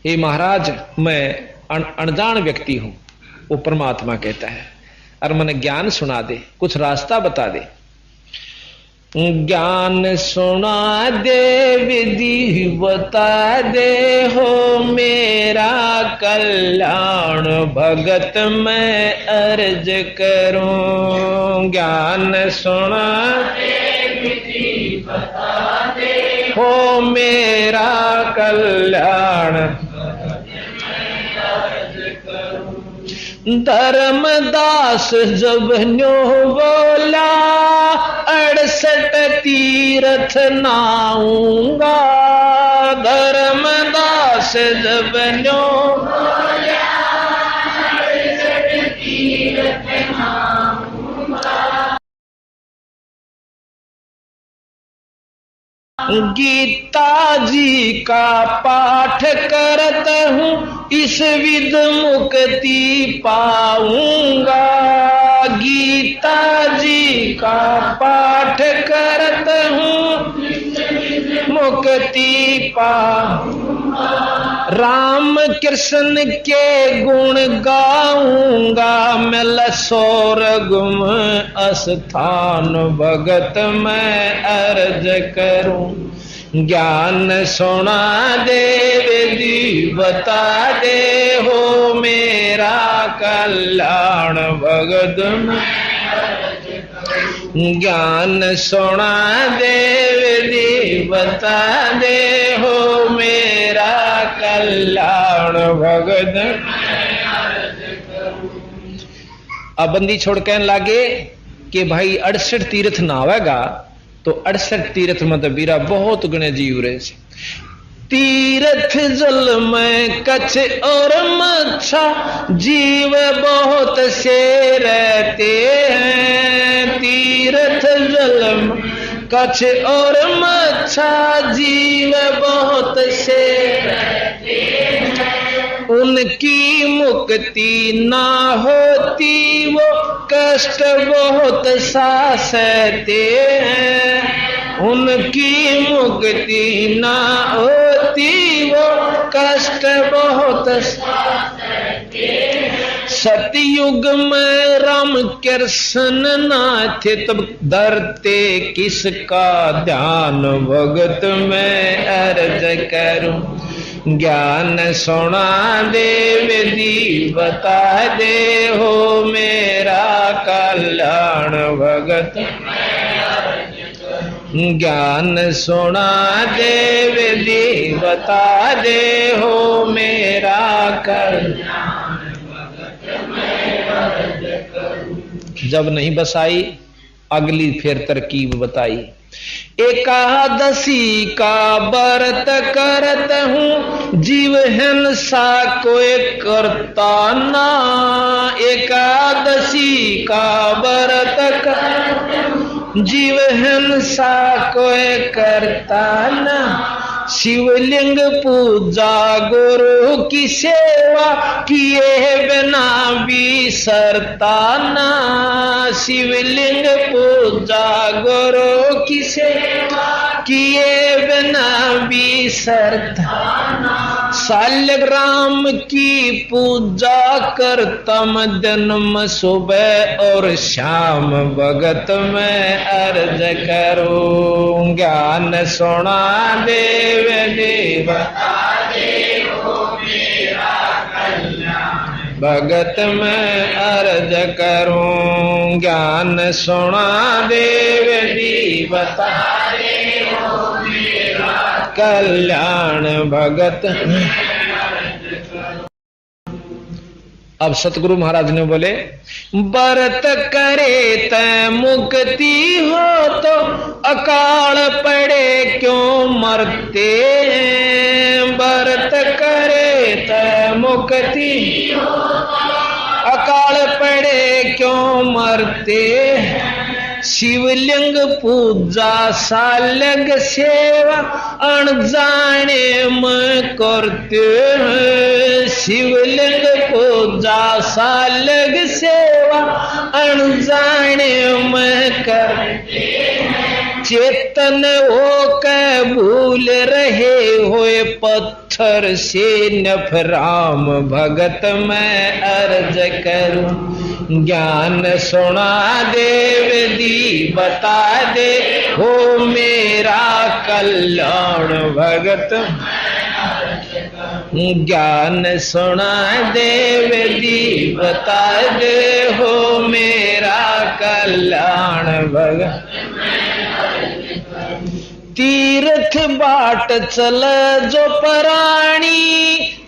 हे महाराज मैं अनजान व्यक्ति हूं, वो परमात्मा कहता है, और मैंने ज्ञान सुना दे, कुछ रास्ता बता दे। ज्ञान सुना दे, विधि बता दे, हो मेरा कल्याण भगत मैं अर्ज करूं। ज्ञान सुना दे, विधि बता दे, हो मेरा कल्याण धर्मदास जब न्यो बोला, 68 तीर्थ नाऊंगा। धर्मदास जब न्यो बोला, 68 तीर्थ नाऊंगा। गीता जी का पाठ करता हूँ, इस विध मुक्ति पाऊंगा। गीता जी का पाठ करता हूँ, मुक्ति पाऊंगा। राम कृष्ण के गुण गाऊंगा, मैं लसोर गुम अस्थान भगत मैं अर्ज करूं। ज्ञान सुना दे, विधि बता दे, हो मेरा कल्याण भगत मैं अर्ज करूं। ज्ञान सुना दे, विधि बता दे, हो मेरा कल्याण भगत मैं अर्ज करूं। अब बंदी छोड़ कहने लागे कि भाई 68 तीर्थ नावेगा तो 68 तीर्थ मत बीरा बहुत गणे जीव रहे से। तीर्थ जल में कच्छ और मच्छा, जीव बहुत से रहते हैं। तीर्थ जल में कच्छ और मच्छा, जीव बहुत से रहते हैं। उनकी मुक्ति ना होती, वो कष्ट बहुत सा सहते हैं। उनकी मुक्ति ना होती, वो कष्ट बहुत सा सहते हैं। सतयुग में राम कृष्ण ना थे, तब धरते किसका ध्यान भगत मैं अर्ज करूं। ज्ञान सुना दे, विधि बता दे, हो मेरा कल्याण भगत मैं अर्ज करूं। ज्ञान सुना दे, विधि बता दे, हो मेरा कल्याण भगत मैं अर्ज करूं। जब नहीं बसाई, अगली फिर तरकीब बताई। एकादशी का व्रत करत हूँ, जीव हिंसा कोई करता ना। एकादशी का व्रत करत हूँ, जीव हिंसा कोई करता ना। शिवलिंग पूजा गुरु की सेवा किए बिना बिसरता ना। शिवलिंग पूजा गुरु की सेवा किए बिना बिसरता ना। शालिग्राम की पूजा करता मैं जन्म सुबह और शाम भगत मैं अर्ज करूं। ज्ञान सुना दे, विधि बता दे, हो मेरा कल्याण भगत मैं अर्ज करूं। ज्ञान सुना दे, विधि बता दे, हो मेरा कल्याण भगत। अब सतगुरु महाराज ने बोले, व्रत करे तै मुक्ति हो, तो अकाल पड़े क्यों मरते हैं। व्रत करे तै मुक्ति हो, अकाल पड़े क्यों मरते हैं। शिवलिंग पूजा शालिग सेवा अनजाने में करते हैं। शिवलिंग पूजा शालिग सेवा अनजाने में करते हैं। चेतन हो के भूल रहे हुए पत्थर थर से नफराम भगत मैं अर्ज करूं। ज्ञान सुना दे विधि बता दे हो मेरा कल्याण भगत। ज्ञान सुना दे विधि बता दे हो मेरा कल्याण भगत। तीर्थ बाट चल जो प्राणी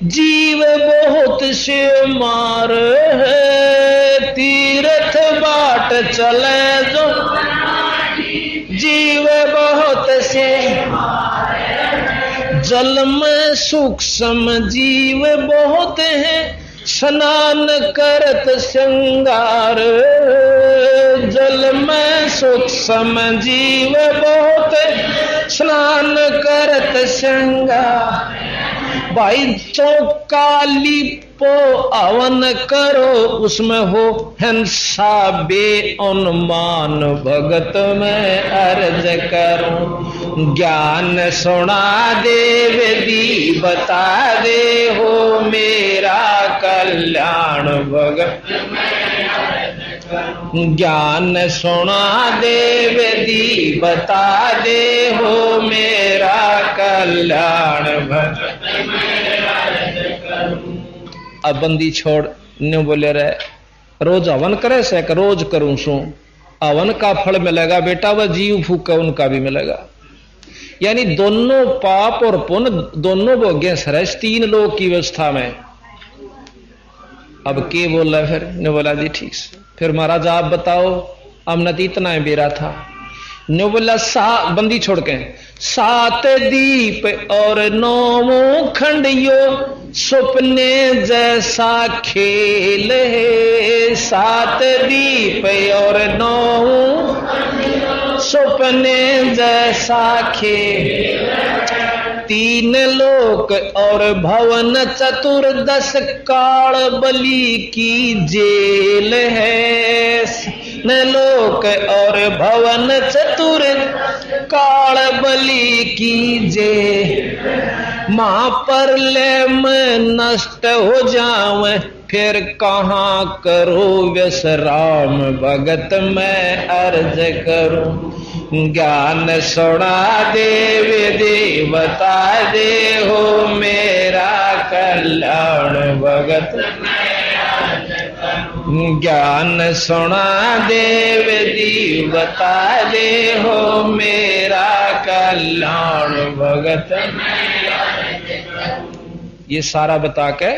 जीव बहुत से मार है। तीर्थ बाट चल जो जीव बहुत से जल में सूक्ष्म जीव बहुत है स्नान करत श्रृंगार। जल में सूक्ष्म जीव बहुत स्नान करत श्रृंगार। भाई चौकाली पो अवन करो उसमें हो हिंसा बे अनुमान भगत में अर्ज करूं। ज्ञान सुना दे विधि बता दे हो मेरा कल्याण भगत। ज्ञान सुना दे विधि बता दे हो मेरा कल्याण भगत। अब बंदी छोड़ न्यू बोले रहे रोज हवन करे से रोज करूं सू हवन का फल मिलेगा बेटा, वह जीव फूका उनका भी मिलेगा। यानी दोनों पाप और पुण्य दोनों भोग्य सरस तीन लोग की व्यवस्था में। अब के बोल रहा फिर ने बोला जी ठीक से। फिर महाराज आप बताओ अमनत इतना है बेरा था। ने बोला बंदी छोड़ के 7 दीप और 9 खंडियो सपने जैसा खेल है। 7 दीप और 9 सपने जैसा खेल। 3 लोक और भवन चतुर्दश काल बलि की जेल है। न लोक और भवन चतुर काल बलि की जेल। मां पर ले मैं नष्ट हो जाऊं फिर कहां करो विश्राम भगत मैं अर्ज करूं। ज्ञान सुना दे विधि बता दे हो मेरा कल्याण भगत। ज्ञान सुना दे विधि बता दे हो मेरा कल्याण भगत। ये सारा बता के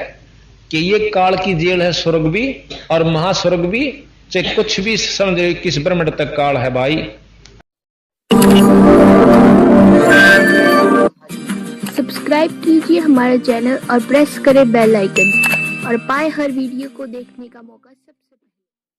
कि ये काल की जेल है स्वर्ग भी और महास्वर्ग भी, चाहे कुछ भी समझ किस ब्रह्मांड तक काल है भाई। सब्सक्राइब कीजिए हमारे चैनल और प्रेस करें बेल आइकन और पाएं हर वीडियो को देखने का मौका।